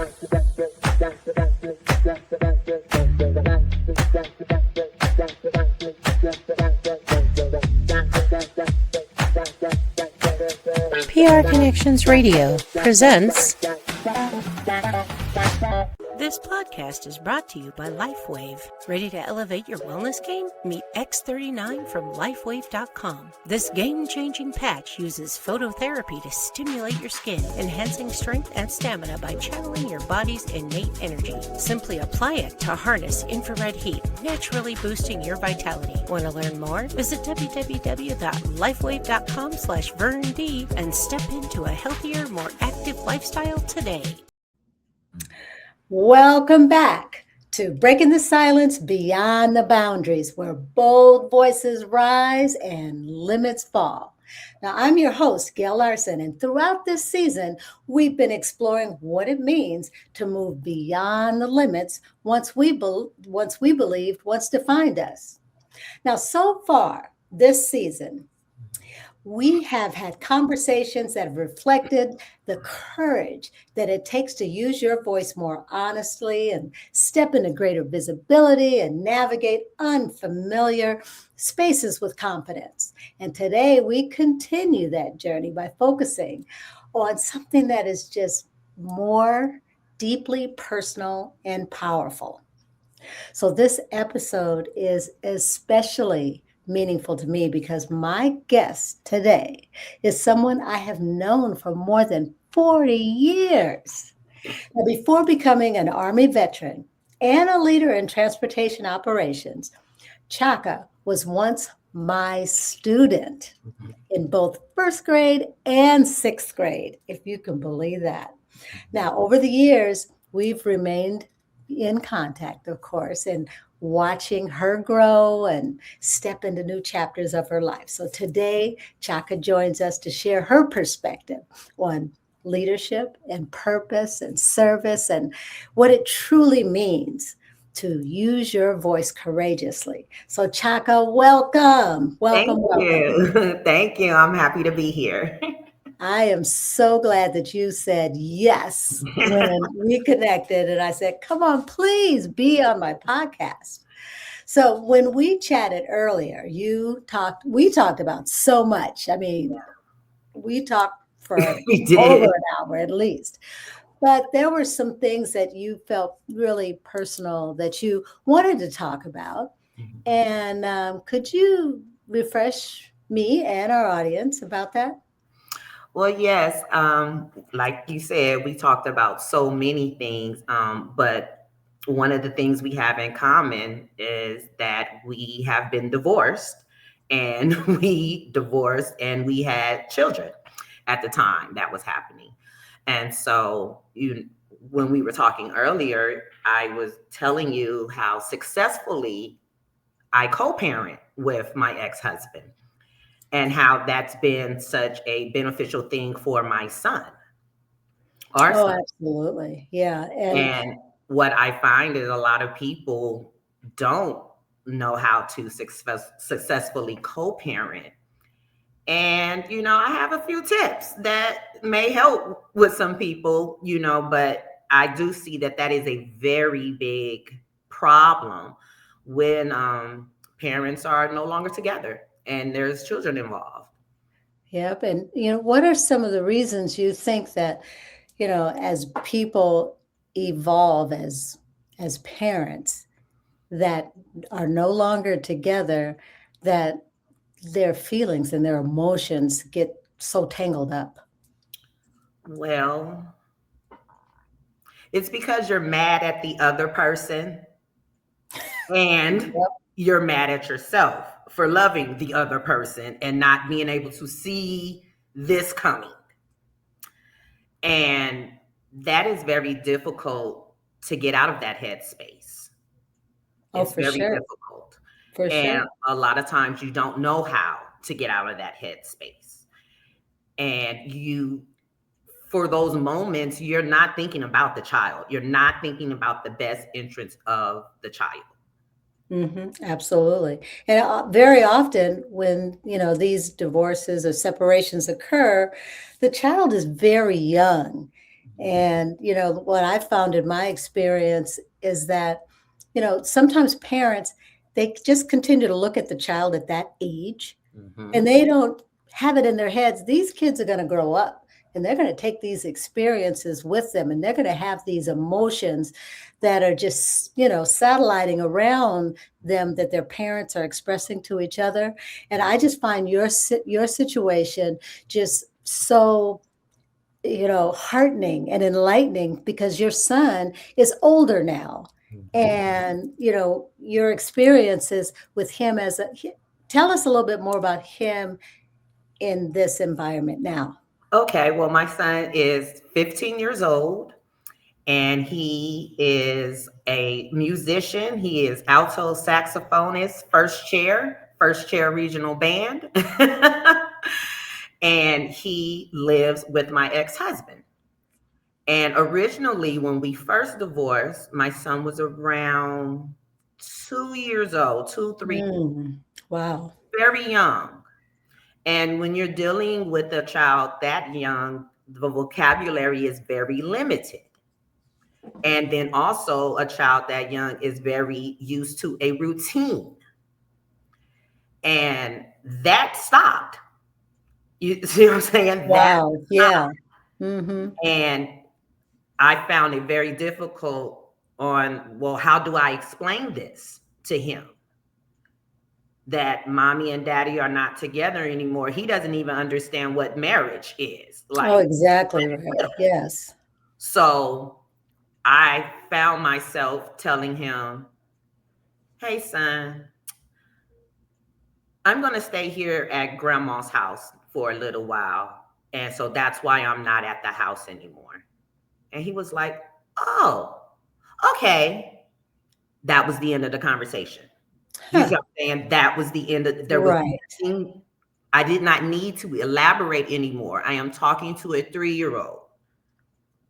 PR Connections Radio presents. This podcast is brought to you by LifeWave. Ready to elevate your wellness game? Meet X39 from LifeWave.com. This game-changing patch uses phototherapy to stimulate your skin, enhancing strength and stamina by channeling your body's innate energy. Simply apply it to harness infrared heat, naturally boosting your vitality. Want to learn more? Visit www.lifewave.com/VernD and step into a healthier, more active lifestyle today. Welcome back to Breaking the Silence Beyond the Boundaries, where bold voices rise and limits fall. Now, I'm your host, Gail Larson, and throughout this season, we've been exploring what it means to move beyond the limits once we believed once defined us. Now, so far this season, we have had conversations that have reflected the courage that it takes to use your voice more honestly and step into greater visibility and navigate unfamiliar spaces with confidence. And today we continue that journey by focusing on something that is just more deeply personal and powerful. So this episode is especially meaningful to me because my guest today is someone I have known for more than 40 years. Now, before becoming an Army veteran and a leader in transportation operations, Chaka was once my student in both first grade and sixth grade, if you can believe that. Now, over the years, we've remained in contact, of course, and watching her grow and step into new chapters of her life. So today, Chaka joins us to share her perspective on leadership and purpose and service and what it truly means to use your voice courageously. So Chaka, welcome. Thank you. Thank you. I'm happy to be here. I am so glad that you said yes when we connected. And I said, come on, please be on my podcast. So when we chatted earlier, we talked about so much. I mean, we talked for over an hour at least. But there were some things that you felt really personal that you wanted to talk about. And could you refresh me and our audience about that? Well, yes. Like you said, we talked about so many things, but one of the things we have in common is that we have been divorced, and we had children at the time that was happening. And so when we were talking earlier, I was telling you how successfully I co-parent with my ex-husband, and how that's been such a beneficial thing for my son. Our son. Absolutely. Yeah. And what I find is a lot of people don't know how to successfully co-parent. And, I have a few tips that may help with some people, but I do see that is a very big problem when parents are no longer together and there's children involved. Yep. And, what are some of the reasons you think that, as people evolve as parents that are no longer together, that their feelings and their emotions get so tangled up? Well, it's because you're mad at the other person and you're mad at yourself for loving the other person and not being able to see this coming. And that is very difficult to get out of that headspace. It's very difficult. And a lot of times you don't know how to get out of that headspace. And for those moments, you're not thinking about the child. You're not thinking about the best interest of the child. Mm-hmm, absolutely. And very often when, these divorces or separations occur, the child is very young. And, what I found in my experience is that, sometimes parents, they just continue to look at the child at that age and they don't have it in their heads. These kids are going to grow up and they're going to take these experiences with them and they're going to have these emotions that are just, satelliting around them that their parents are expressing to each other. And I just find your situation just so heartening and enlightening because your son is older now. And, your experiences with him tell us a little bit more about him in this environment now. Okay, well, my son is 15 years old and he is a musician. He is alto saxophonist, first chair regional band. And he lives with my ex-husband. And originally, when we first divorced, my son was around 2 years old, 3, Wow. very young. And when you're dealing with a child that young, the vocabulary is very limited. And then also a child that young is very used to a routine. And that stopped. You see what I'm saying? Wow. Yeah. Mm-hmm. And I found it very difficult on, well, how do I explain this to him? That mommy and daddy are not together anymore. He doesn't even understand what marriage is. Oh, exactly right. Yes. So I found myself telling him, hey, son, I'm going to stay here at grandma's house for a little while. And so that's why I'm not at the house anymore. And he was like, oh, okay. That was the end of the conversation. You see what I'm saying? That was the end of there was nothing. I did not need to elaborate anymore. I am talking to a 3-year-old.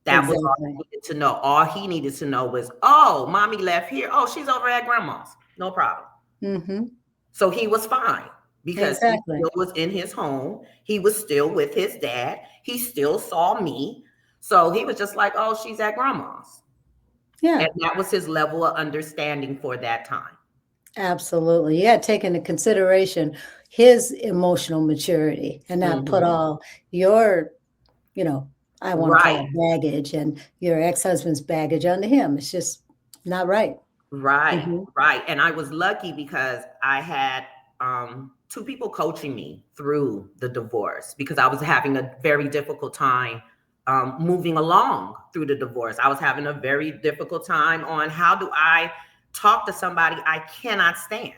That was all he needed to know. All he needed to know was, oh, mommy left here. Oh, she's over at grandma's. No problem. Mm-hmm. So he was fine because he still was in his home. He was still with his dad. He still saw me. So he was just like, oh, she's at grandma's. Yeah. And that was his level of understanding for that time. Absolutely. Yeah, take into consideration his emotional maturity and not put all your, I want to call it baggage and your ex-husband's baggage onto him. It's just not right. Right, right. And I was lucky because I had 2 people coaching me through the divorce because I was having a very difficult time moving along through the divorce. I was having a very difficult time on how do I talk to somebody I cannot stand.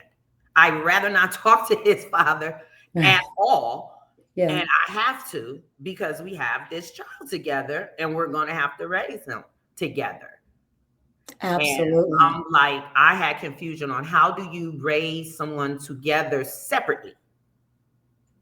I'd rather not talk to his father at all. Yeah. And I have to because we have this child together and we're going to have to raise him together. Absolutely. And I'm like, I had confusion on how do you raise someone together separately?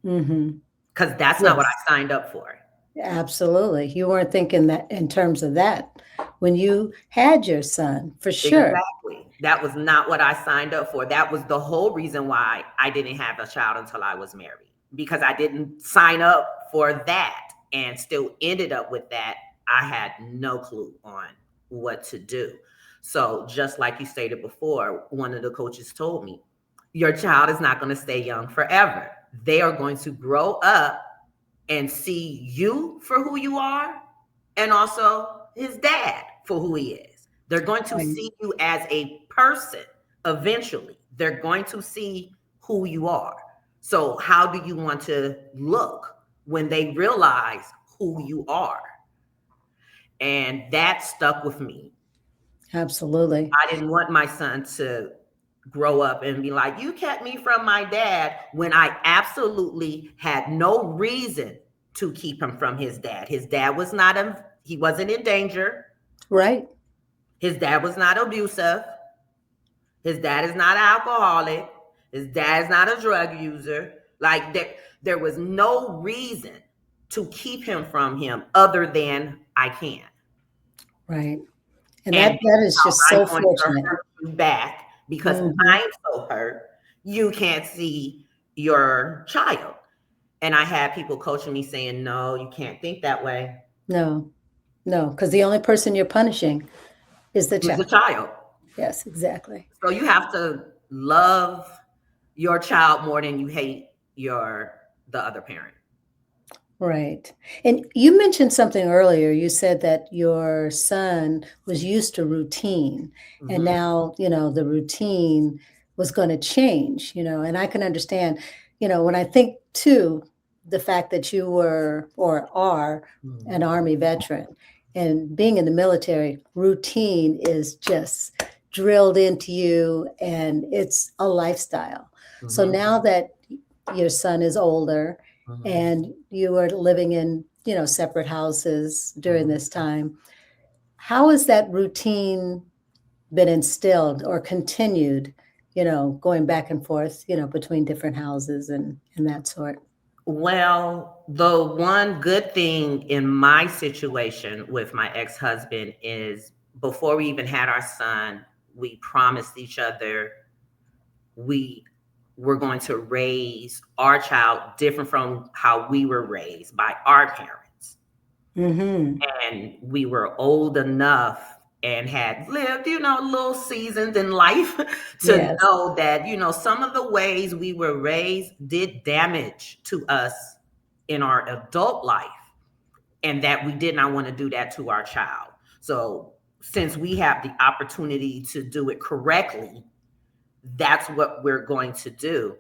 Because that's not what I signed up for. Absolutely. You weren't thinking that in terms of that when you had your son, for sure. Exactly. That was not what I signed up for. That was the whole reason why I didn't have a child until I was married, because I didn't sign up for that and still ended up with that. I had no clue on what to do. So just like you stated before, one of the coaches told me, your child is not going to stay young forever. They are going to grow up and see you for who you are and also his dad for who he is. They're going to see you as a person eventually. They're going to see who you are. So how do you want to look when they realize who you are? And that stuck with me. Absolutely. I didn't want my son to grow up and be like, you kept me from my dad, when I absolutely had no reason to keep him from his dad. His dad was not, he wasn't in danger. Right. His dad was not abusive. His dad is not an alcoholic. His dad is not a drug user. Like there was no reason to keep him from him other than I can. Right. And that is just so fortunate. Back because I'm so hurt, you can't see your child. And I had people coaching me saying, no, you can't think that way. No. No, because the only person you're punishing is the Is a child. child. Yes, exactly. So you have to love your child more than you hate the other parent. Right. And you mentioned something earlier. You said that your son was used to routine, and Mhm. now, the routine was going to change, and I can understand, when I think too, the fact that you were or are an Mhm. Army veteran and being in the military, routine is just drilled into you and it's a lifestyle. So Mhm. now that your son is older, Mhm. and you were living in separate houses during Mhm. this time, how has that routine been instilled or continued, going back and forth, between different houses and that sort? Well, the one good thing in my situation with my ex-husband is before we even had our son, we promised each other we were going to raise our child different from how we were raised by our parents. Mm-hmm. And we were old enough and had lived, little seasons in life to Yes. know that, some of the ways we were raised did damage to us in our adult life, and that we did not want to do that to our child. So, since we have the opportunity to do it correctly, that's what we're going to do.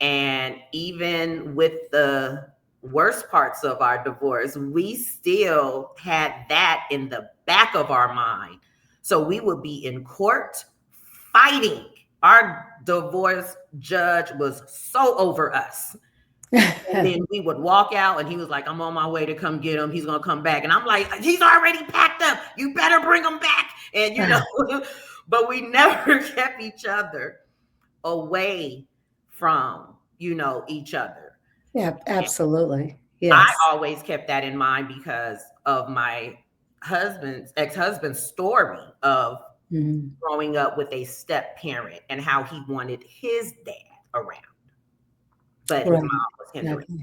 And even with the worst parts of our divorce, we still had that in the back of our mind. So we would be in court fighting. Our divorce judge was so over us. And then we would walk out and he was like, I'm on my way to come get him. He's going to come back. And I'm like, he's already packed up. You better bring him back. And, but we never kept each other away from, each other. Yeah, absolutely. I Yes. always kept that in mind because of my ex-husband's story of Mhm. growing up with a step parent and how he wanted his dad around, but his Right. mom was hindering. Exactly.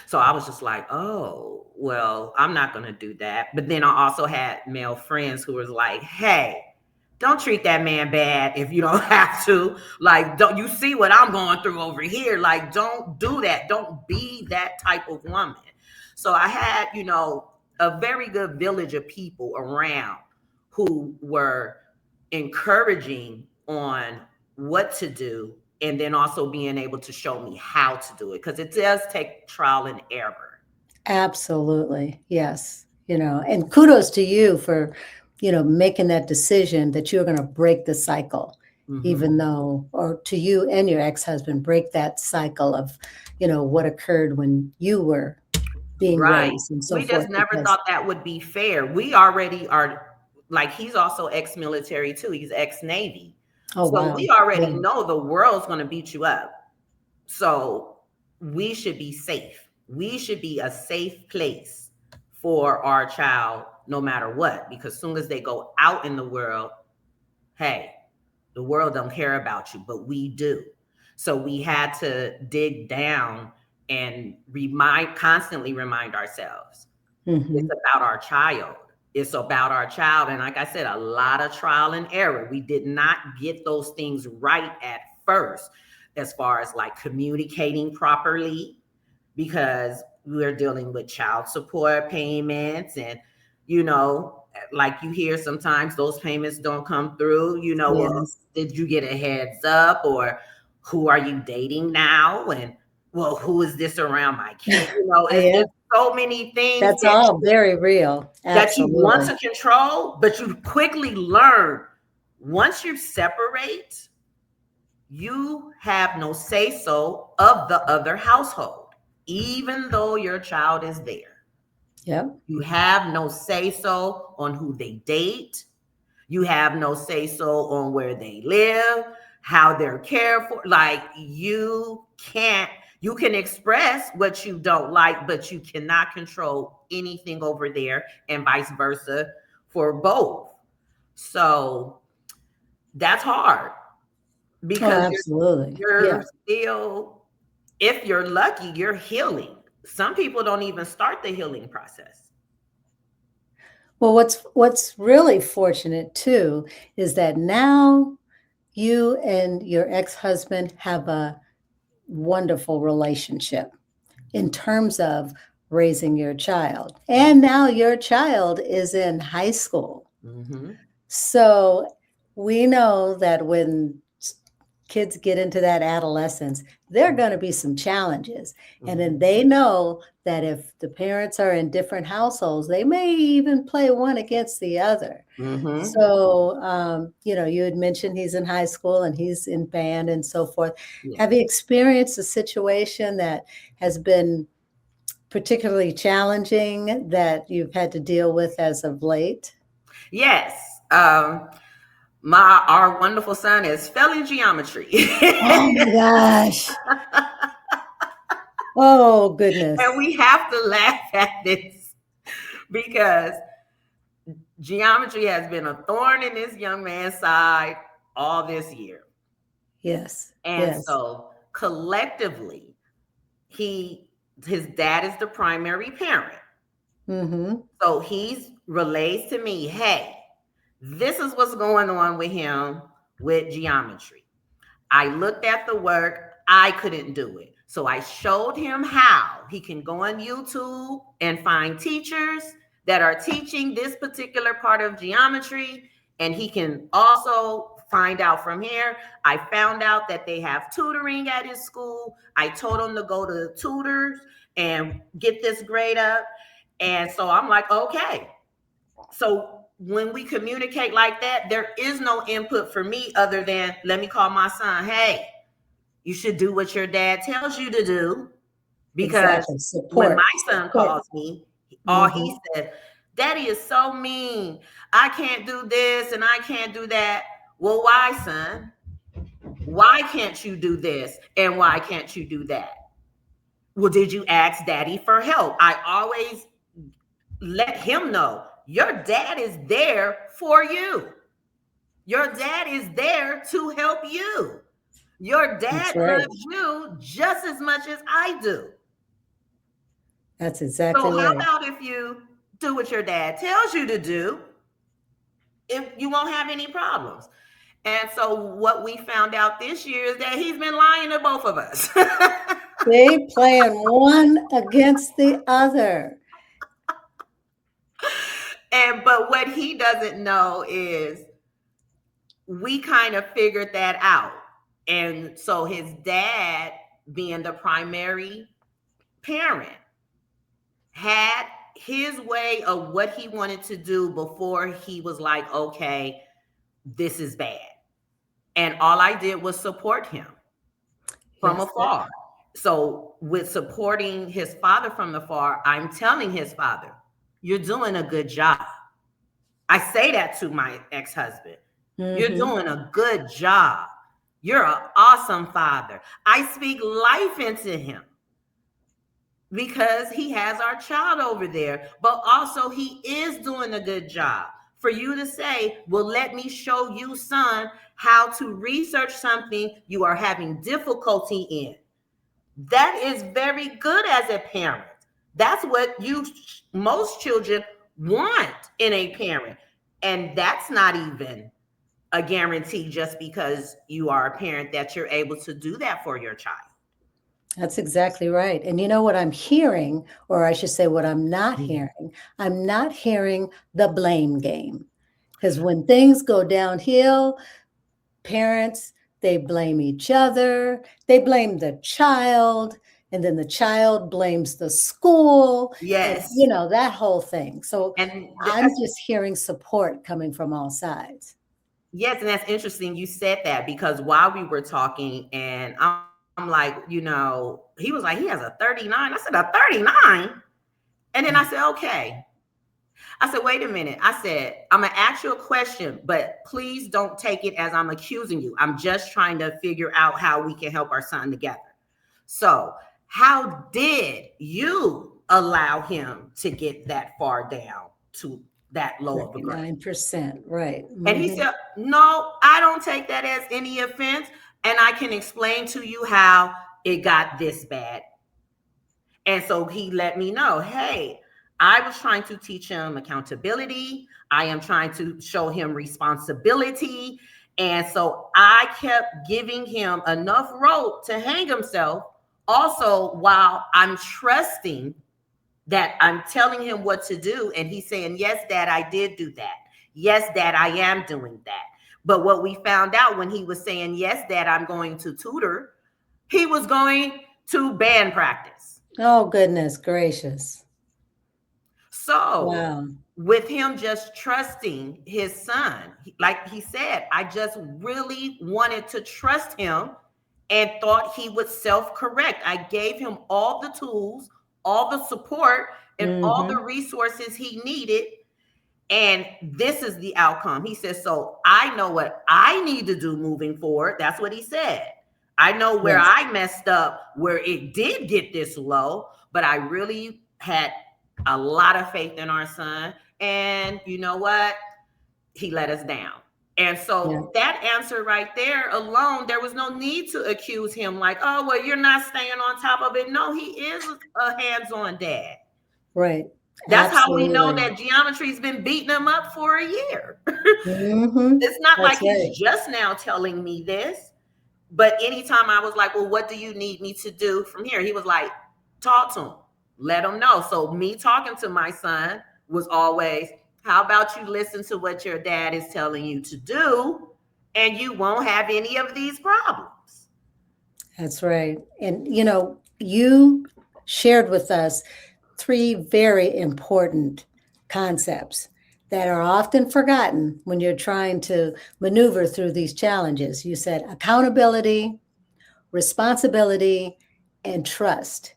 So I was just like, oh, well, I'm not going to do that. But then I also had male friends who was like, hey, don't treat that man bad if you don't have to. Like, don't you see what I'm going through over here? Like, don't do that. Don't be that type of woman. So I had, a very good village of people around who were encouraging on what to do and then also being able to show me how to do it because it does take trial and error. Absolutely. Yes. And kudos to you for, making that decision that you're going to break the cycle, Mm-hmm. even though, or to you and your ex-husband, break that cycle of, what occurred when you were being Right. raised and so We just forth. never Because, thought that would be fair. We already are, like, he's also ex-military too. He's ex-Navy. oh, So wow. we already Yeah. know the world's going to beat you up. So we should be safe. We should be a safe place for our child no matter what, because soon as they go out in the world, hey, the world don't care about you, but we do. So we had to dig down and constantly remind ourselves it's Hmm. about our child. It's about our child. And like I said, a lot of trial and error. We did not get those things right at first, as far as like communicating properly, because we're dealing with child support payments and, you know, like you hear sometimes those payments don't come through, well, Yes. did you get a heads up, or who are you dating now? And well, who is this around my kid? Yeah. It's so many things That's all very real. that you want Absolutely. to control, but you quickly learn once you separate, you have no say so of the other household, even though your child is there. Yep. You have no say so on who they date. You have no say so on where they live, how they're cared for. Like you can express what you don't like, but you cannot control anything over there and vice versa for both. So that's hard Oh, because absolutely. Yeah. you're still, if you're lucky, you're healing. Some people don't even start the healing process. Well, what's really fortunate too is that now you and your ex-husband have a wonderful relationship in terms of raising your child. And now your child is in high school. Mm-hmm. So we know that when kids get into that adolescence, there are going to be some challenges. And then they know that if the parents are in different households, they may even play one against the other. Mm-hmm. So, you had mentioned he's in high school and he's in band and so forth. Yeah. Have you experienced a situation that has been particularly challenging that you've had to deal with as of late? Yes. Our wonderful son is failing geometry. Oh my gosh. Oh, goodness. And we have to laugh at this because geometry has been a thorn in this young man's side all this year. Yes. And Yes. so collectively, his dad is the primary parent. Mm-hmm. So he relays to me, hey, this is what's going on with him with geometry. I looked at the work, I couldn't do it. So I showed him how he can go on YouTube and find teachers that are teaching this particular part of geometry. And he can also find out from here. I found out that they have tutoring at his school. I told him to go to tutors and get this grade up. And so I'm like, okay. So when we communicate like that, there is no input for me other than let me call my son. Hey, you should do what your dad tells you to do. Because Exactly. when Support. my son Support. calls me, all Mm-hmm. he said, Daddy is so mean. I can't do this and I can't do that. Well, why, son? Why can't you do this? And why can't you do that? Well, did you ask daddy for help? I always let him know your dad is there for you. Your dad is there to help you. Your That's dad right. loves you just as much as I do. That's So exactly how right. about if you do what your dad tells you to do, if you won't have any problems? And so what we found out this year is that he's been lying to both of us. They playing one against the other. But what he doesn't know is we kind of figured that out. And so his dad, being the primary parent, had his way of what he wanted to do before he was like, okay, this is bad. And all I did was support him from Yes. afar. So with supporting his father from afar, I'm telling his father, you're doing a good job. I say that to my ex-husband. You're Mm-hmm. doing a good job. You're an awesome father. I speak life into him because he has our child over there, but also he is doing a good job. For you to say, well, let me show you, son, how to research something you are having difficulty in. That is very good as a parent. That's what most children want in a parent. And that's not even a guarantee just because you are a parent that you're able to do that for your child. That's exactly right. And you know what I'm hearing, or I should say what I'm not hearing? I'm not hearing the blame game. Because when things go downhill, parents, they blame each other, they blame the child, and then the child blames the school, and Yes. that whole thing. So And I'm just hearing support coming from all sides. yes, and that's interesting. You said that because while we were talking, and I'm like, he was like, he has a 39. I said, a 39? And then I said, okay. I said, wait a minute. I said, I'm going to ask you a question, but please don't take it as I'm accusing you. I'm just trying to figure out how we can help our son together. So, how did you allow him to get that far down to that low of a grade? 9%, right. And he said, no, I don't take that as any offense. And I can explain to you how it got this bad. And so he let me know, hey, I was trying to teach him accountability. I am trying to show him responsibility. And so I kept giving him enough rope to hang himself, also while I'm trusting that I'm telling him what to do. And he's saying, yes, Dad, I did do that. Yes, Dad, I am doing that. But what we found out when he was saying, yes, Dad, I'm going to tutor, he was going to band practice. Oh, goodness gracious. So Wow. with him just trusting his son, like he said, I just really wanted to trust him and thought he would self-correct. I gave him all the tools, all the support, and all the resources he needed. And this is the outcome. He says, so I know what I need to do moving forward. That's what he said. I know where I messed up, where it did get this low, but I really had a lot of faith in our son. And you know what? He let us down. And so that answer right there alone, there was no need to accuse him like, oh, well, you're not staying on top of it. No, he is a hands-on dad. Right. That's how we know that geometry's been beating him up for a year. It's not like he's just now telling me this. But anytime I was like, well, what do you need me to do from here? He was like, talk to him, let him know. So me talking to my son was always, how about you listen to what your dad is telling you to do, and you won't have any of these problems. That's right. And, you know, you shared with us 3 very important concepts that are often forgotten when you're trying to maneuver through these challenges. You said accountability, responsibility, and trust.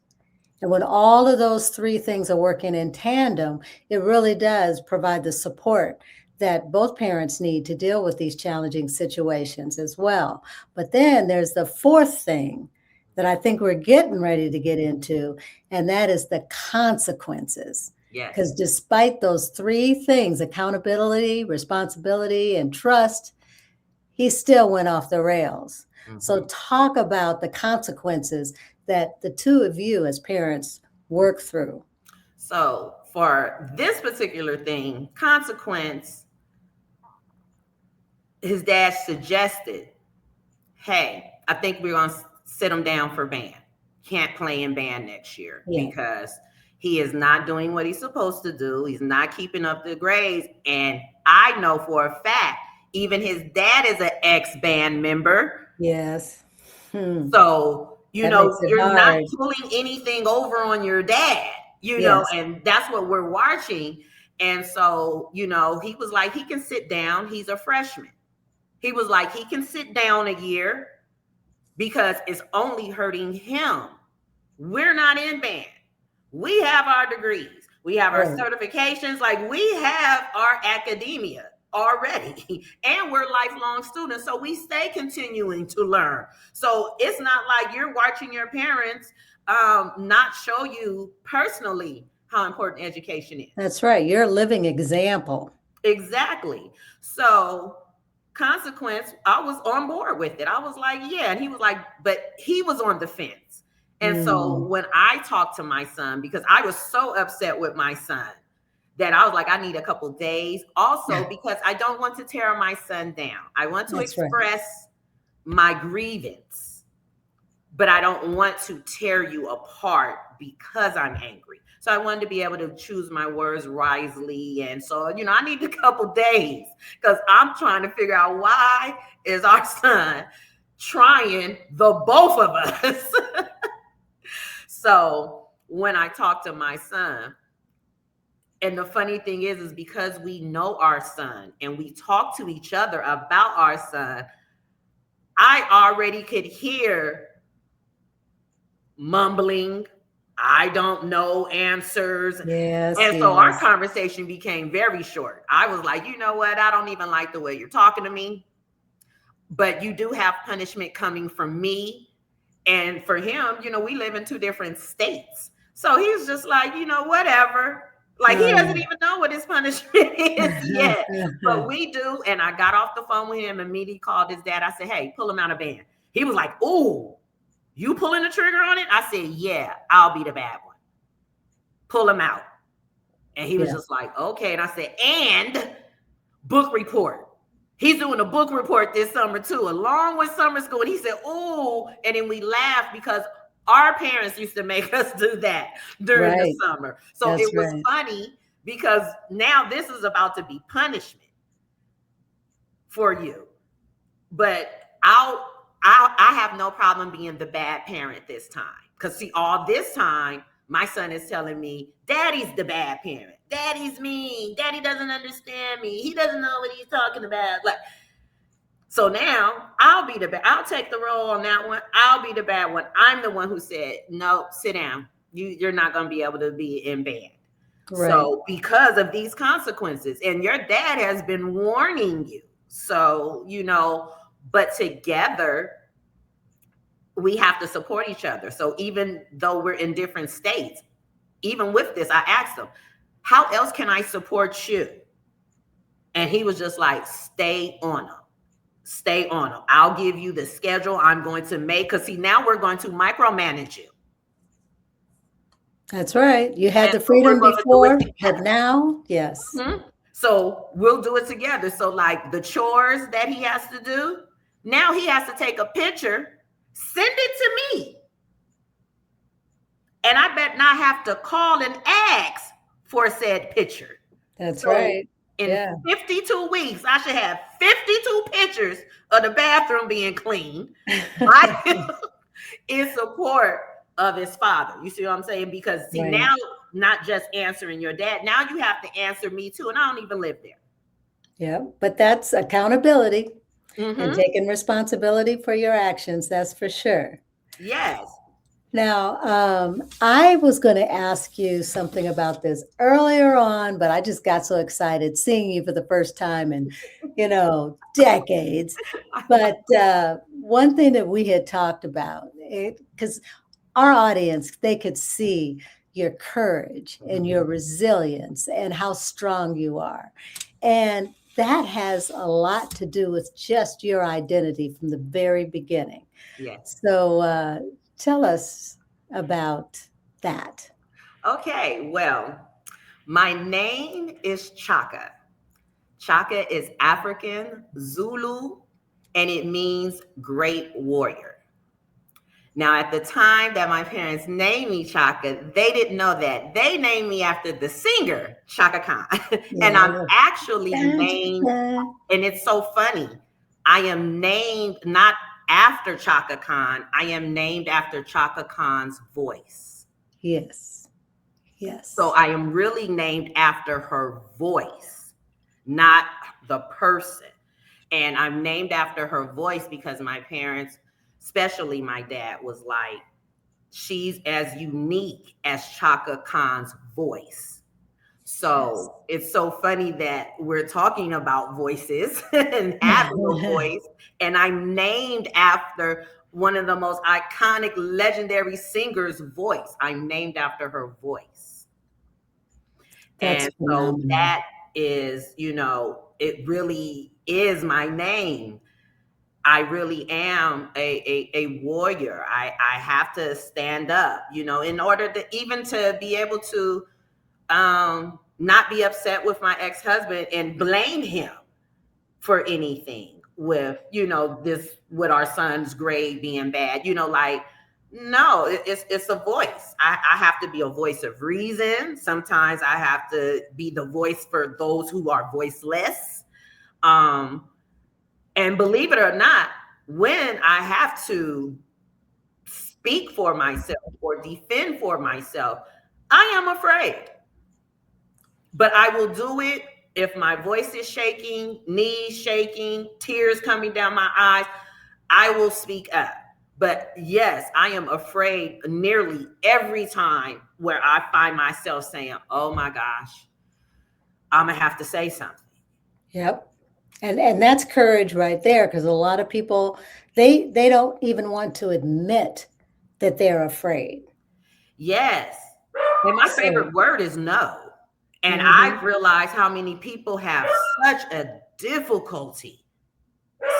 And when all of those 3 things are working in tandem, it really does provide the support that both parents need to deal with these challenging situations as well. But then there's the 4th thing that I think we're getting ready to get into, and that is the consequences. Because despite those 3 things, accountability, responsibility, and trust, he still went off the rails. So talk about the consequences that the 2 of you as parents work through. So for this particular thing, consequence, his dad suggested, hey, I think we're going to sit him down for band. Can't play in band next year because he is not doing what he's supposed to do. He's not keeping up the grades. And I know for a fact, even his dad is an ex-band member. Yes. So, you know, you're not pulling anything over on your dad, you know, and that's what we're watching. And so, you know, he was like, he can sit down. He's a freshman. He was like, he can sit down a year because it's only hurting him. We're not in band. We have our degrees. We have our certifications. Like, we have our academia already, and we're lifelong students. So we stay continuing to learn. So it's not like you're watching your parents not show you personally how important education is. That's right. You're a living example. Exactly. So consequence, I was on board with it. I was like, yeah. And he was like, but he was on the fence. And so when I talked to my son, because I was so upset with my son that I was like, I need a couple days. Also, because I don't want to tear my son down. I want to express my grievance, but I don't want to tear you apart because I'm angry. So I wanted to be able to choose my words wisely. And so, you know, I need a couple days because I'm trying to figure out why is our son trying the both of us. So when I talk to my son, and the funny thing is because we know our son and we talk to each other about our son, I already could hear mumbling, I don't know answers. And so our conversation became very short. I was like, you know what? I don't even like the way you're talking to me, but you do have punishment coming from me. And for him, you know, we live in 2 different states. So he's just like, you know, whatever. Like, he doesn't even know what his punishment is yet. But we do. And I got off the phone with him and immediately called his dad. I said, hey, pull him out of band. He was like, ooh, you pulling the trigger on it? I said, yeah, I'll be the bad one. Pull him out. And he was just like, okay. And I said, and book report. He's doing a book report this summer too, along with summer school. And he said, oh, and then we laughed because our parents used to make us do that during the summer. So it was funny because now this is about to be punishment for you. But I have no problem being the bad parent this time. Because see, all this time, my son is telling me, Daddy's the bad parent. Daddy's mean. Daddy doesn't understand me. He doesn't know what he's talking about. Like, so now I'll take the role on that one. I'll be the bad one. I'm the one who said, no, sit down. You're not going to be able to be in bed. Right. So because of these consequences, and your dad has been warning you. So, but together we have to support each other. So even though we're in different states, even with this, I asked him, how else can I support you? And he was just like, stay on them. Stay on them. I'll give you the schedule I'm going to make. Because see, now we're going to micromanage you. That's right. You had the freedom before, but now, yes. Mm-hmm. So we'll do it together. So like the chores that he has to do, now he has to take a picture, send it to me. And I bet not have to call and ask for said picture. That's right. In 52 weeks, I should have 52 pictures of the bathroom being clean in support of his father. You see what I'm saying? Because see, now not just answering your dad, now you have to answer me too. And I don't even live there. Yeah, but that's accountability and taking responsibility for your actions. That's for sure. Yes. Now, I was going to ask you something about this earlier on, but I just got so excited seeing you for the first time in, decades. But one thing that we had talked about, because our audience, they could see your courage and your resilience and how strong you are. And that has a lot to do with just your identity from the very beginning. Yes. So tell us about that. Okay, well, my name is Chaka. Chaka is African, Zulu, and it means great warrior. Now, at the time that my parents named me Chaka, they didn't know that. They named me after the singer, Chaka Khan. And I'm actually named, and it's so funny, I am named not after Chaka Khan, I am named after Chaka Khan's voice. Yes. Yes. So I am really named after her voice, not the person. And I'm named after her voice because my parents, especially my dad, was like, she's as unique as Chaka Khan's voice. So it's so funny that we're talking about voices and having a voice. And I'm named after one of the most iconic, legendary singers' voice. I'm named after her voice. And so that is, it really is my name. I really am a warrior. I have to stand up, in order to even to be able to not be upset with my ex-husband and blame him for anything with, with our son's grade being bad, no, it's a voice. I have to be a voice of reason. Sometimes I have to be the voice for those who are voiceless. And believe it or not, when I have to speak for myself or defend for myself, I am afraid. But I will do it if my voice is shaking, knees shaking, tears coming down my eyes. I will speak up. But yes, I am afraid nearly every time where I find myself saying, oh my gosh, I'm going to have to say something. Yep. And that's courage right there, because a lot of people, they don't even want to admit that they're afraid. Yes. And my favorite word is no. And I've realized how many people have such a difficulty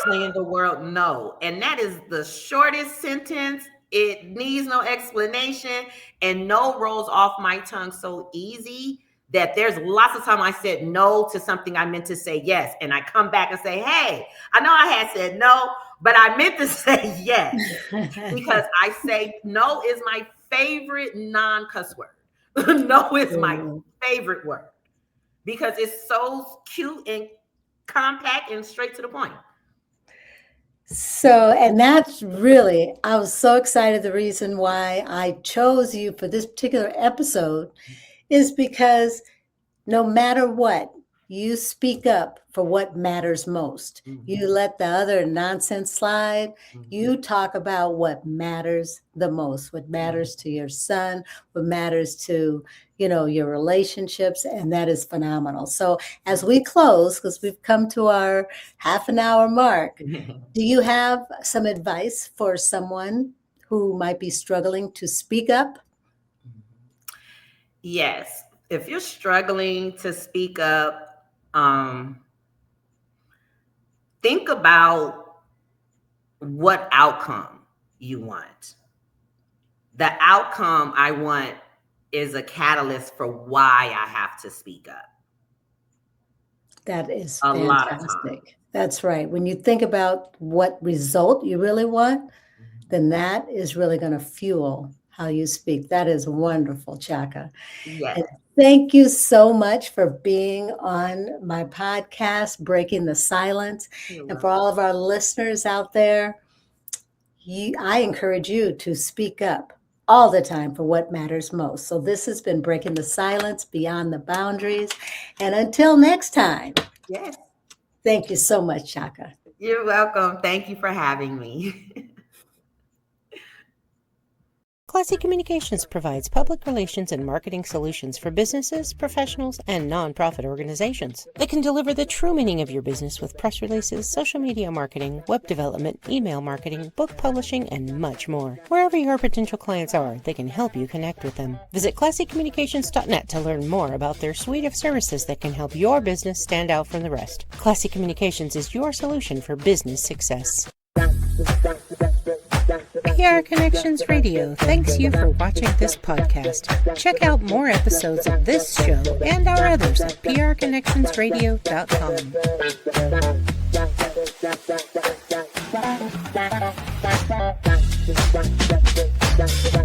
saying the word no. And that is the shortest sentence. It needs no explanation, and no rolls off my tongue so easy that there's lots of time I said no to something I meant to say yes. And I come back and say, hey, I know I had said no, but I meant to say yes. Because I say no is my favorite non-cuss word. No is my favorite word because it's so cute and compact and straight to the point. So, and that's really, I was so excited. The reason why I chose you for this particular episode is because no matter what, you speak up for what matters most. Mm-hmm. You let the other nonsense slide. Mm-hmm. You talk about what matters the most, what matters to your son, what matters to, your relationships. And that is phenomenal. So as we close, because we've come to our half an hour mark, do you have some advice for someone who might be struggling to speak up? Yes. If you're struggling to speak up, think about what outcome you want. The outcome I want is a catalyst for why I have to speak up. That is a fantastic. Lot of time. That's right. When you think about what result you really want, then that is really going to fuel how you speak. That is wonderful, Chaka. Yes. And thank you so much for being on my podcast, Breaking the Silence. And for all of our listeners out there, I encourage you to speak up all the time for what matters most. So this has been Breaking the Silence, Beyond the Boundaries. And until next time, yes. Thank you so much, Chaka. You're welcome. Thank you for having me. Classy Communications provides public relations and marketing solutions for businesses, professionals, and nonprofit organizations. They can deliver the true meaning of your business with press releases, social media marketing, web development, email marketing, book publishing, and much more. Wherever your potential clients are, they can help you connect with them. Visit classycommunications.net to learn more about their suite of services that can help your business stand out from the rest. Classy Communications is your solution for business success. PR Connections Radio thanks you for watching this podcast. Check out more episodes of this show and our others at prconnectionsradio.com.